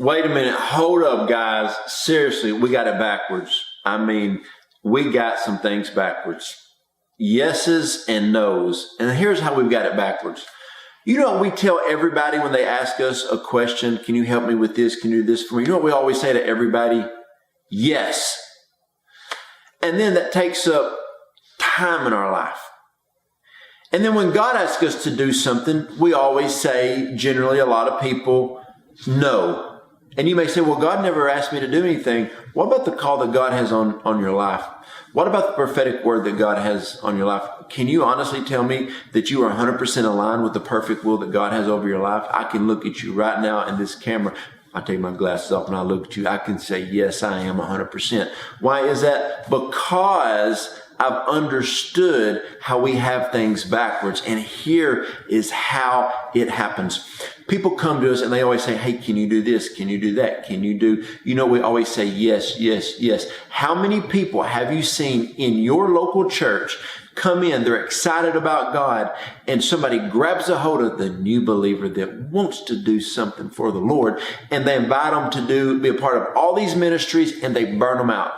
Wait a minute. Hold up, guys. Seriously, we got it backwards. I mean, we got some things backwards. Yeses and nos. And here's how we've got it backwards. You know what we tell everybody when they ask us a question? Can you help me with this? Can you do this for me? You know what we always say to everybody? Yes. And then that takes up time in our life. And then when God asks us to do something, we always say, generally, a lot of people, no. And you may say, well, God never asked me to do anything. What about the call that God has on your life? What about the prophetic word that God has on your life? Can you honestly tell me that you are 100% aligned with the perfect will that God has over your life? I can look at you right now in this camera. I take my glasses off and I look at you. I can say, yes, I am 100%. Why is that? Because I've understood how we have things backwards. And here is how it happens. People come to us and they always say, hey, can you do this? Can you do that? Can you do, we always say yes, yes, yes. How many people have you seen in your local church come in, they're excited about God, and somebody grabs a hold of the new believer that wants to do something for the Lord, and they invite them to be a part of all these ministries, and they burn them out.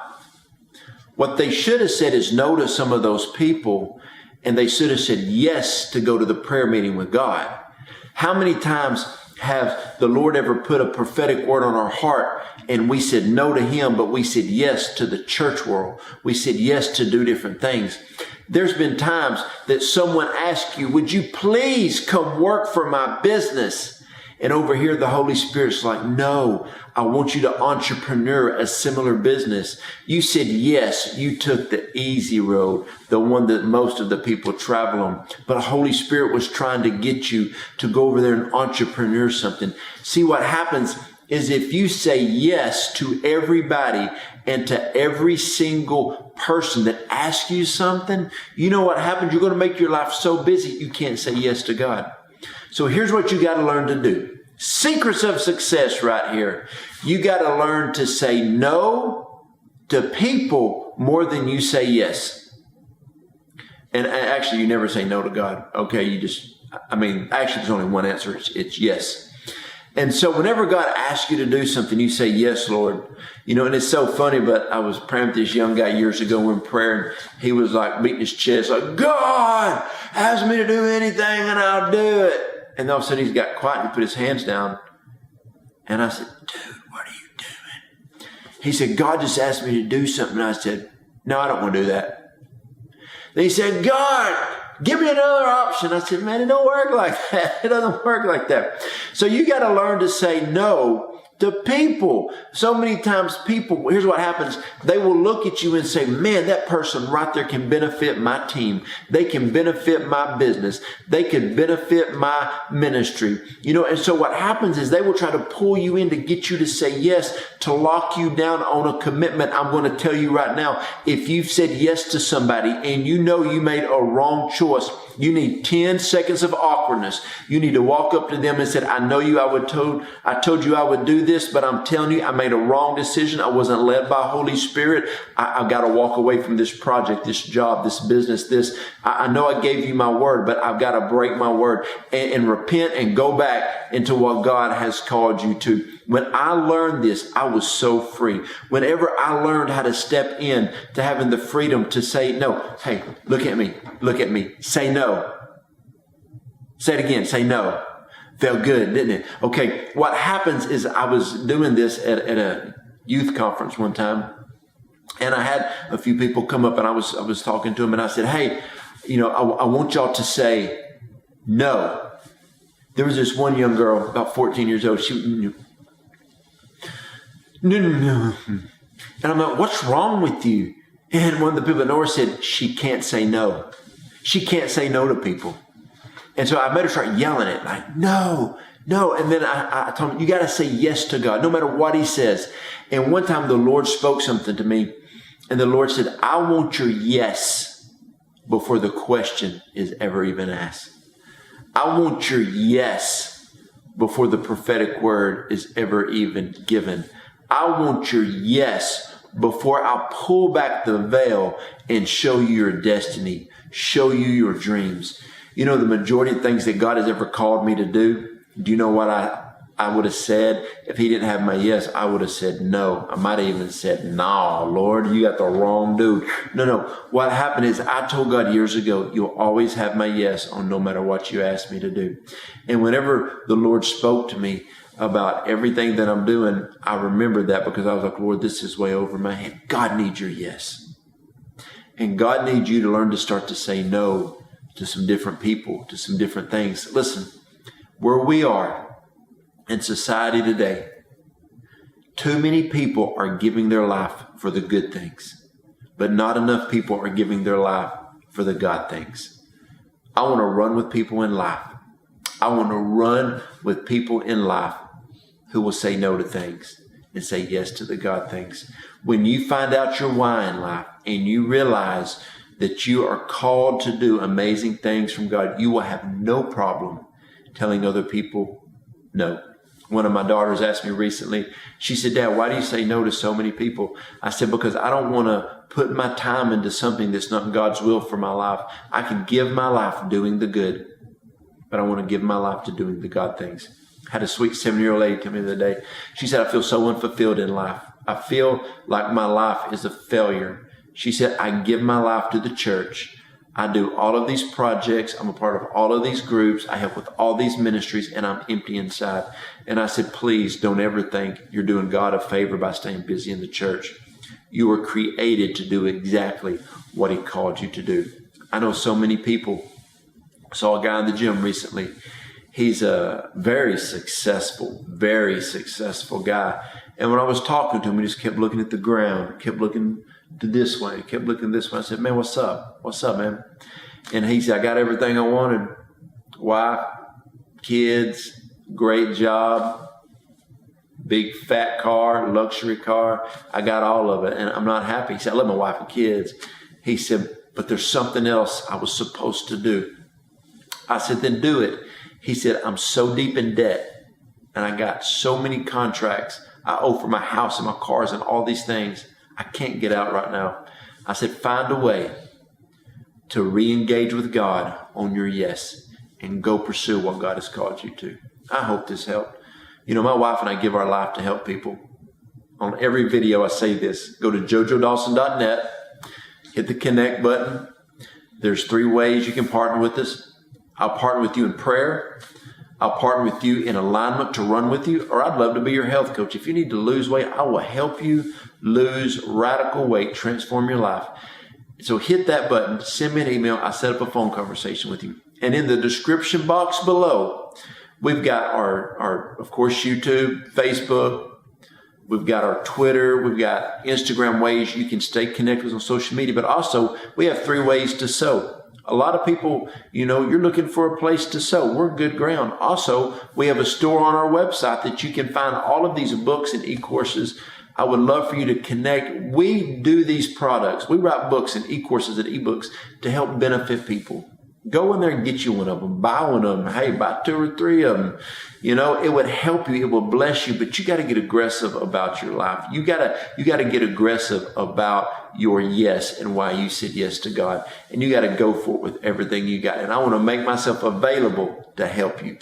What they should have said is no to some of those people, and they should have said yes to go to the prayer meeting with God. How many times have the Lord ever put a prophetic word on our heart and we said no to Him, but we said yes to the church world? We said yes to do different things. There's been times that someone asked you, would you please come work for my business? And over here, the Holy Spirit's like, no, I want you to entrepreneur a similar business. You said yes. You took the easy road, the one that most of the people travel on. But the Holy Spirit was trying to get you to go over there and entrepreneur something. See, what happens is if you say yes to everybody and to every single person that asks you something, you know what happens? You're going to make your life so busy you can't say yes to God. So here's what you got to learn to do. Secrets of success right here. You got to learn to say no to people more than you say yes. And actually, you never say no to God. Okay, actually, there's only one answer. It's yes. And so whenever God asks you to do something, you say, yes, Lord. And it's so funny, but I was praying with this young guy years ago in prayer, and he was like beating his chest, like, God asked me to do anything and I'll do it. And all of a sudden he's got quiet and he put his hands down. And I said, dude, what are you doing? He said, God just asked me to do something. And I said, no, I don't want to do that. Then he said, God, give me another option. I said, man, it don't work like that. It doesn't work like that. So you got to learn to say no to people. So many times people, here's what happens. They will look at you and say, man, that person right there can benefit my team. They can benefit my business. They can benefit my ministry. And so what happens is they will try to pull you in to get you to say yes, to lock you down on a commitment. I'm going to tell you right now, if you've said yes to somebody and you know you made a wrong choice, you need 10 seconds of awkwardness. You need to walk up to them and say, I know you, I told you I would do this, but I'm telling you, I made a wrong decision. I wasn't led by Holy Spirit. I've got to walk away from this project, this job, this business, I know I gave you my word, but I've got to break my word and repent and go back into what God has called you to. When I learned this, I was so free. Whenever I learned how to step in to having the freedom to say no, hey, look at me, say no. Say it again, say no. Felt good, didn't it? Okay, what happens is I was doing this at a youth conference one time, and I had a few people come up and I was talking to them and I said, hey, I want y'all to say no. There was this one young girl, about 14 years old. She no. And I'm like, what's wrong with you? And one of the people at North said, she can't say no. She can't say no to people. And so I made her start yelling it, like, no. And then I told him, you got to say yes to God, no matter what He says. And one time the Lord spoke something to me, and the Lord said, I want your yes before the question is ever even asked. I want your yes before the prophetic word is ever even given. I want your yes before I pull back the veil and show you your destiny, show you your dreams. The majority of things that God has ever called me to do, do you know what I would have said, if he didn't have my yes, I would have said no. I might have even said, no, Lord, you got the wrong dude. No. What happened is I told God years ago, you'll always have my yes on no matter what you ask me to do. And whenever the Lord spoke to me about everything that I'm doing, I remembered that because I was like, Lord, this is way over my head. God needs your yes. And God needs you to learn to start to say no to some different people, to some different things. Listen, where we are in society today, too many people are giving their life for the good things, but not enough people are giving their life for the God things. I want to run with people in life. I want to run with people in life who will say no to things and say yes to the God things. When you find out your why in life and you realize that you are called to do amazing things from God, you will have no problem telling other people no. One of my daughters asked me recently, she said, Dad, why do you say no to so many people? I said, because I don't want to put my time into something that's not God's will for my life. I can give my life doing the good, but I want to give my life to doing the God things. I had a sweet 7-year-old lady come in the other day. She said, I feel so unfulfilled in life. I feel like my life is a failure. She said, I give my life to the church. I do all of these projects. I'm a part of all of these groups. I help with all these ministries, and I'm empty inside. And I said, please don't ever think you're doing God a favor by staying busy in the church. You were created to do exactly what he called you to do. I know so many people. I saw a guy in the gym recently. He's a very successful guy. And when I was talking to him, he just kept looking at the ground, kept looking to this way, kept looking this way. I said, man, what's up? What's up, man? And he said, I got everything I wanted. Wife, kids, great job, big fat car, luxury car. I got all of it, and I'm not happy. He said, I love my wife and kids. He said, but there's something else I was supposed to do. I said, then do it. He said, I'm so deep in debt, and I got so many contracts I owe for my house and my cars and all these things. I can't get out right now. I said, find a way to re-engage with God on your yes and go pursue what God has called you to. I hope this helped. You know, my wife and I give our life to help people. On every video I say this. Go to jojodawson.net, hit the connect button. There's 3 ways you can partner with us. I'll partner with you in prayer. I'll partner with you in alignment to run with you, or I'd love to be your health coach. If you need to lose weight, I will help you lose radical weight, transform your life. So hit that button, send me an email. I'll set up a phone conversation with you. And in the description box below, we've got our of course, YouTube, Facebook. We've got our Twitter. We've got Instagram ways you can stay connected with us on social media. But also, we have 3 ways to sow. A lot of people, you know, you're looking for a place to sow. We're good ground. Also, we have a store on our website that you can find all of these books and e-courses. I would love for you to connect. We do these products. We write books and e-courses and e-books to help benefit people. Go in there and get you one of them. Buy one of them. Hey, buy 2 or 3 of them. You know, it would help you. It will bless you, but you got to get aggressive about your life. You got to get aggressive about your yes and why you said yes to God. And you got to go for it with everything you got. And I want to make myself available to help you.